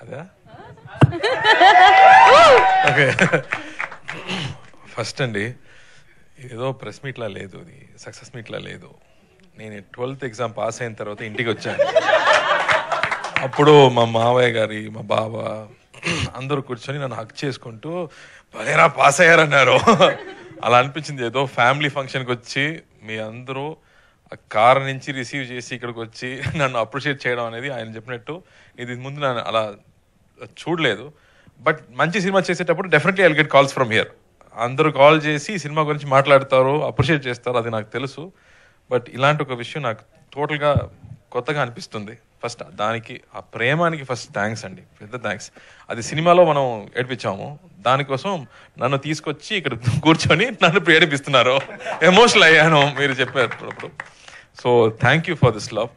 అదా okay. First అండి, ఏదో ప్రెస్ మీట్లా లేదు, ఇది సక్సెస్ మీట్లా లేదు. నేను 12th ఎగ్జామ్ పాస్ అయిన తర్వాత ఇంటికి వచ్చాను. అప్పుడు మా మావయ్య గారి, మా బావ అందరూ కూర్చొని నన్ను హక్ చేసుకుంటూ భలేరా పాస్ అయ్యారన్నారు. అలా అనిపించింది, ఏదో ఫ్యామిలీ ఫంక్షన్కి వచ్చి మీ అందరూ కార్ నుంచి రిసీవ్ చేసి ఇక్కడికి వచ్చి నన్ను అప్రిషియేట్ చేయడం అనేది ఆయన చెప్పినట్టు ఇది ముందు నన్ను అలా చూడలేదు. బట్ మంచి సినిమా చేసేటప్పుడు definitely I will get calls from here. అందరూ కాల్ చేసి సినిమా గురించి మాట్లాడతారు, అప్రిషియేట్ చేస్తారు, అది నాకు తెలుసు. బట్ ఇలాంటి ఒక విషయం నాకు టోటల్గా కొత్తగా అనిపిస్తుంది. ఫస్ట్ దానికి, ఆ ప్రేమానికి ఫస్ట్ థ్యాంక్స్ అండి, పెద్ద థ్యాంక్స్. అది సినిమాలో మనం ఏడిపించాము, దానికోసం నన్ను తీసుకొచ్చి ఇక్కడ కూర్చొని నన్ను ఏడిపిస్తున్నారు. ఎమోషనల్ అయ్యాను మీరు చెప్పేటప్పుడు. So thank you for this love.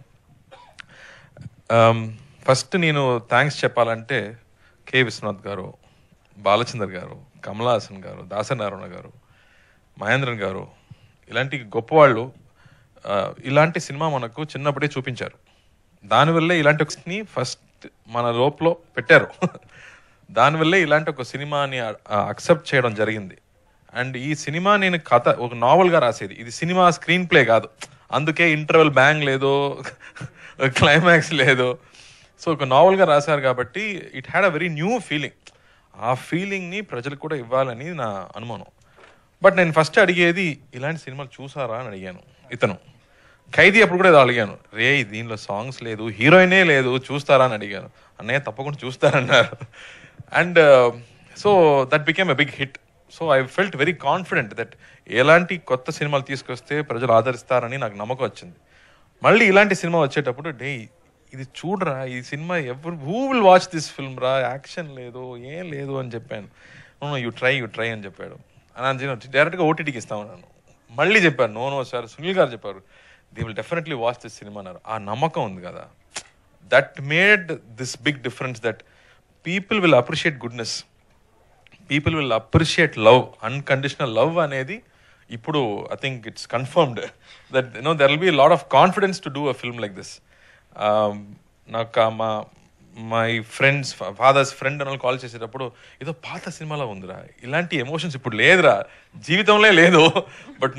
First నేను థ్యాంక్స్ చెప్పాలంటే కె విశ్వనాథ్ గారు, బాలచందర్ గారు, కమలా హాసన్ గారు, దాసనారాయణ గారు, మహేంద్రన్ గారు, ఇలాంటి గొప్పవాళ్ళు ఇలాంటి సినిమా మనకు చిన్నప్పుడే చూపించారు. దానివల్లే ఇలాంటి ఒకని ఫస్ట్ మన లోపల పెట్టారు. దానివల్లే ఇలాంటి ఒక సినిమాని అక్సెప్ట్ చేయడం జరిగింది. అండ్ ఈ సినిమా నేను కథ ఒక నావల్గా రాసేది, ఇది సినిమా స్క్రీన్ ప్లే కాదు. అందుకే ఇంటర్వెల్ బ్యాంగ్ లేదు, క్లైమాక్స్ లేదు. సో ఒక నావల్గా రాశారు కాబట్టి it had a very new feeling. ఆ ఫీలింగ్ని ప్రజలకు కూడా ఇవ్వాలని నా అనుమానం. బట్ నేను ఫస్ట్ అడిగేది, ఇలాంటి సినిమాలు చూసారా అని అడిగాను. ఇతను ఖైదీ అప్పుడు కూడా అడిగాను, రే దీనిలో సాంగ్స్ లేదు, హీరోయినే లేదు, చూస్తారా అని అడిగాను. అన్నయ్య తప్పకుండా చూస్తారన్నారు. And so that became a big hit. So I felt very confident that ఎలాంటి కొత్త సినిమాలు తీసుకొస్తే ప్రజలు ఆదరిస్తారని నాకు నమ్మకం వచ్చింది. మళ్ళీ ఇలాంటి సినిమా వచ్చేటప్పుడు ఇది చూడరా, ఈ cinema who will watch this film రా, యాక్షన్ లేదు, ఏం లేదు అని చెప్పాను. యూ ట్రై అని చెప్పాడు. అని డైరెక్ట్గా ఓటీటీకి ఇస్తామన్నాను. మళ్ళీ చెప్పాను, నో సార్, సునీల్ గారు చెప్పారు, they will definitely watch this cinema అన్నారు. ఆ నమ్మకం ఉంది కదా, that made this big difference, that people will appreciate goodness, people will appreciate love, unconditional love అనేది ఇప్పుడు I think it's confirmed that there will be lot of confidence to do a film like this. నాకు my friends, father's friend అని call చేసేటప్పుడు, ఏదో పాత సినిమాలో ఉందిరా, ఇలాంటి ఎమోషన్స్ ఇప్పుడు లేదురా, జీవితంలో లేదు, బట్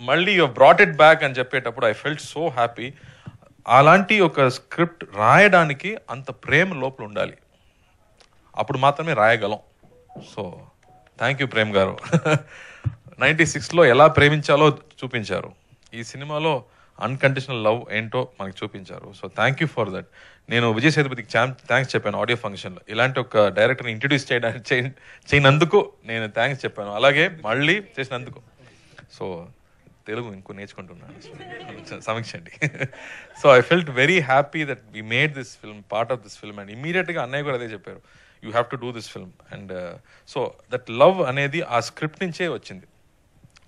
మళ్ళీ యూ బ్రాట్ ఇట్ బ్యాక్ అని చెప్పేటప్పుడు ఐ ఫెల్ట్ సో హ్యాపీ. అలాంటి ఒక స్క్రిప్ట్ రాయడానికి అంత ప్రేమ లోపల ఉండాలి, అప్పుడు మాత్రమే రాయగలం. సో థ్యాంక్ యూ ప్రేమ్ గారు. 96లో ఎలా ప్రేమించాలో చూపించారు, ఈ సినిమాలో అన్కండిషనల్ లవ్ ఏంటో మనకు చూపించారు. So thank you for that. నేను విజయ్ సేతుపతికి థ్యాంక్స్ చెప్పాను ఆడియో ఫంక్షన్లో, ఇలాంటి ఒక డైరెక్టర్ని ఇంట్రడ్యూస్ చేయనందుకు నేను థ్యాంక్స్ చెప్పాను, అలాగే మళ్ళీ చేసినందుకు. సో తెలుగు ఇంకో నేర్చుకుంటున్నాను, సమీక్షండి. So I felt very happy that we made this film, part of this film. And ఇమీడియట్గా అన్నయ్య కూడా అదే చెప్పారు, you have to do this film. And so that love అనేది ఆ స్క్రిప్ట్ నుంచే వచ్చింది.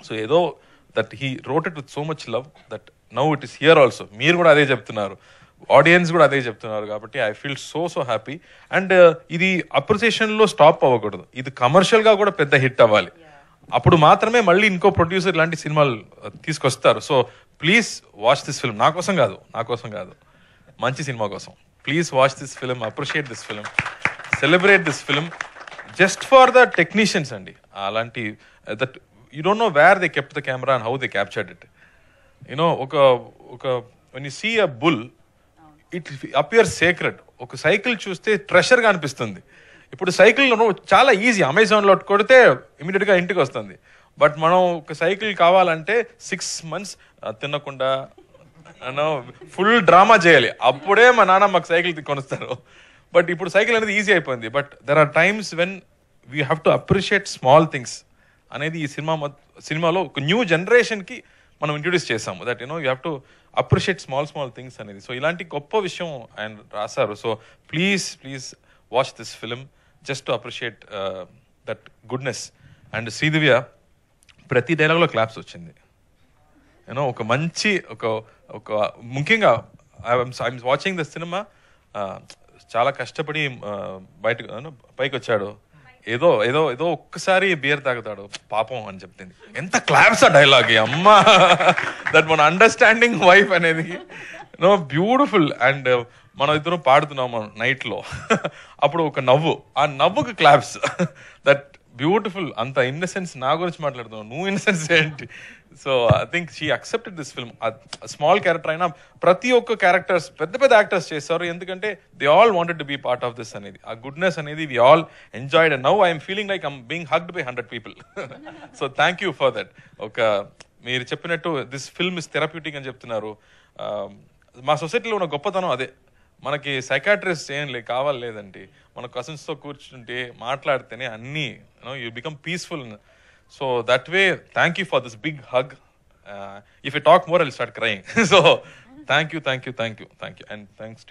సో ఏదో that he wrote it with so much love that now it is here also. మీరు కూడా అదే చెప్తున్నారు, ఆడియన్స్ కూడా అదే చెప్తున్నారు, కాబట్టి I feel so happy. And ఇది అప్రిసియేషన్లో స్టాప్ అవ్వకూడదు, ఇది కమర్షియల్గా కూడా పెద్ద హిట్ అవ్వాలి, అప్పుడు మాత్రమే మళ్ళీ ఇంకో ప్రొడ్యూసర్ ఇలాంటి సినిమాలు తీసుకొస్తారు. So please watch this film, నా కోసం కాదు, మంచి సినిమా కోసం. Please watch this film, appreciate this film, celebrate this film, just for the technicians అండి. అలాంటి that you don't know where they kept the camera and how they captured it. You know ఒక when you see a bull, it appears sacred. ఒక cycle చూస్తే ట్రెషర్గా అనిపిస్తుంది. ఇప్పుడు cycle చాలా easy, అమెజాన్లో కొడితే ఇమీడియట్గా ఇంటికి వస్తుంది. బట్ మనం ఒక సైకిల్ కావాలంటే 6 months తినకుండా ఫుల్ డ్రామా చేయాలి, అప్పుడే మా నాన్న మాకు సైకిల్ కొనిస్తారు. బట్ ఇప్పుడు సైకిల్ అనేది ఈజీ అయిపోయింది. But there are times when we have to appreciate small things అనేది ఈ సినిమాలో ఒక న్యూ జనరేషన్కి మనం ఇంట్రొడ్యూస్ చేసాము. That you have to appreciate small things అనేది. సో ఇలాంటి గొప్ప విషయం ఆయన రాశారు. So please watch this film just to appreciate that goodness. And Sridivya ప్రతి డైలాగ్లో క్లాప్స్ వచ్చింది. ఒక మంచి ఒక ముఖ్యంగా ఐఎమ్ వాచింగ్ ద సినిమా, చాలా కష్టపడి పైకి వచ్చాడు. ఏదో ఏదో ఏదో ఒక్కసారి బియర్ తాగుతాడు పాపం అని చెప్తుంది. ఎంత క్లాప్స్ ఆ డైలాగ్ అమ్మా. దట్ మన అండర్స్టాండింగ్ వైఫ్ అనేది నో బ్యూటిఫుల్. అండ్ మనం ఇద్దరం పాడుతున్నాము నైట్ లో, అప్పుడు ఒక నవ్వు, ఆ నవ్వుకి క్లాప్స్. That beautiful. అంత ఇన్నసెన్స్ నా గురించి మాట్లాడుతున్నావు, నువ్వు ఇన్నసెన్స్ ఏంటి? So I think she accepted this film. Small character అయినా ప్రతి ఒక్క క్యారెక్టర్స్ పెద్ద పెద్ద యాక్టర్స్ చేస్తారు, ఎందుకంటే they all wanted to be part of this అనేది. ఆ గుడ్నెస్ అనేది we all enjoyed. And now I'm feeling like I'm being hugged by 100 people. So thank you for that. ఒక మీరు చెప్పినట్టు దిస్ ఫిల్మ్ ఇస్ థెరప్యూటిక్ అని చెప్తున్నారు. మా సొసైటీలో ఉన్న గొప్పతనం అదే. మనకి సైకాట్రిస్ట్ ఏం కావాలి లేదండి, మన కజిన్స్తో కూర్చుంటే మాట్లాడితేనే అన్నీ you become peaceful. So that way thank you for this big hug. If you talk more I will start crying. So thank you. And thanks to